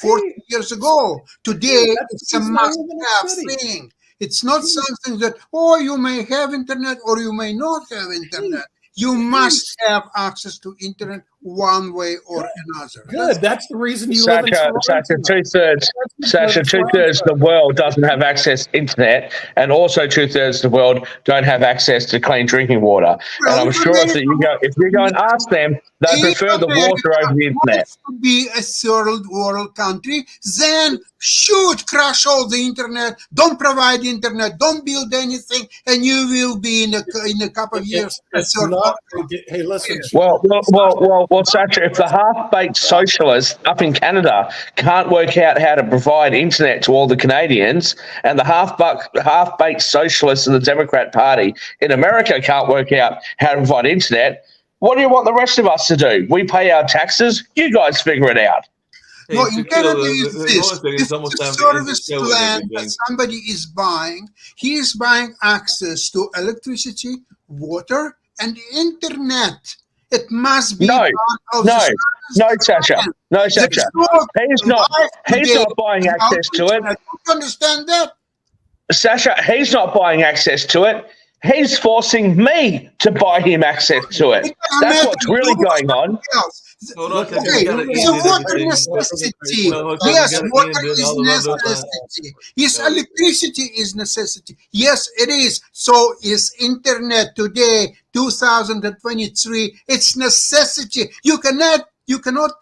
40 years ago. Today, That's it's a the reason I live in a must-have city. thing. It's not something that, oh, you may have internet or you may not have internet. You must have access to internet one way or another. Good. That's the reason you live in Toronto. Sasha, two-thirds of the world doesn't have access to internet, and also two-thirds of the world don't have access to clean drinking water. And I'm sure if you go and ask them, they prefer the water over the internet. Wants to be a third world country, then should crash all the internet, don't provide internet, don't build anything, and you will be in a couple of years a It's third not. world country. Hey, listen. Well, Sasha, if the half-baked socialists up in Canada can't work out how to provide internet to all the Canadians, and the half-baked socialists in the Democrat Party in America can't work out how to provide internet, what do you want the rest of us to do? We pay our taxes. You guys figure it out. No, Hey, in Canada Shaquille, is hold on a this. second. If It's almost it's a time to end the service show and plan everything. that somebody is buying, he is buying access to electricity, water, and internet. It must be No, part of no, the service No, Sasha. plan. No, There's Sasha. no He's not. life He's today not buying without access to it. internet. Don't you understand that? Sasha, he's not buying access to it. He's forcing me to buy him access to it. It doesn't That's matter. what's really Do going on. something else. Hold on, 'cause Okay, we gotta end so it, water everything. necessity. No, 'cause we Yes, gotta water end it is all around those necessity. Yes, No. electricity is necessity. Yes, it is. So is internet today, 2023. It's necessity. You cannot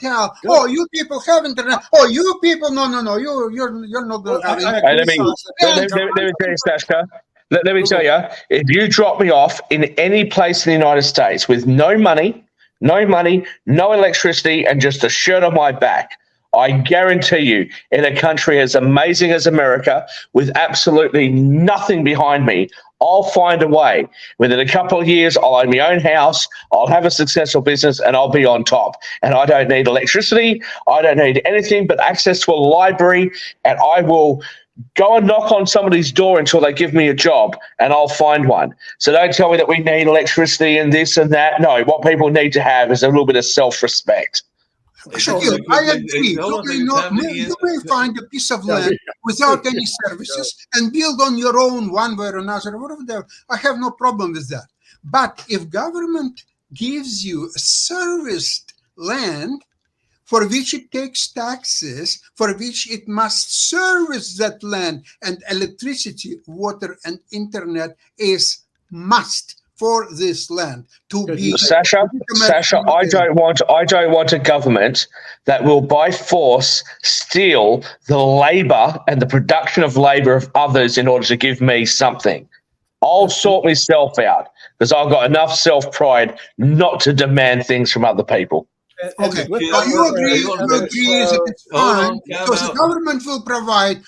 tell. Good. Oh, you people have internet. Oh, you people, no. You're not going to have internet. Hey, let me tell you, Sasha. Let me tell you, if you drop me off in any place in the United States with no money, no electricity, and just a shirt on my back, I guarantee you, in a country as amazing as America, with absolutely nothing behind me, I'll find a way. Within a couple of years, I'll own my own house, I'll have a successful business, and I'll be on top. And I don't need electricity, I don't need anything but access to a library, and I will go and knock on somebody's door until they give me a job, and I'll find one. So don't tell me that we need electricity and this and that. No, what people need to have is a little bit of self-respect. Shakil, I agree. You may find a piece of land without any services and build on your own one way or another, whatever. I have no problem with that. But if government gives you a serviced land for which it takes taxes, for which it must service that land, and electricity, water, and internet is must for this land to be. Sasha, I don't want a government that will by force steal the labor and the production of labor of others in order to give me something. I'll sort myself out because I've got enough self-pride not to demand things from other people. Okay, you agree that it's fine because the government will provide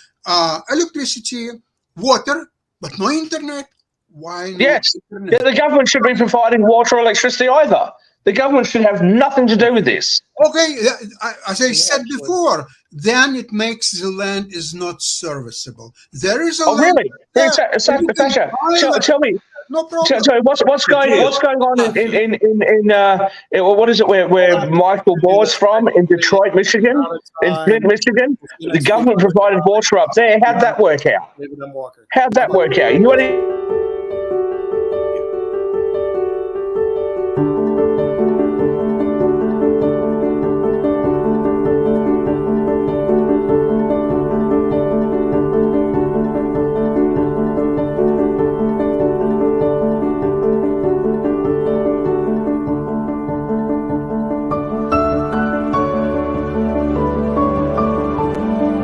electricity, water, but no internet. Why not? Yes, internet? the government should be providing water or electricity either. The government should have nothing to do with this. Okay, as I said before, then it makes the land is not serviceable. There is a land. Really? Sasha, tell me. No problem. So what's going on in what is it where Michael Moore's from in Detroit, Michigan, in Flint, Michigan? The government provided water up there. How'd that work out? David M. Walker. How'd that work out? You know what?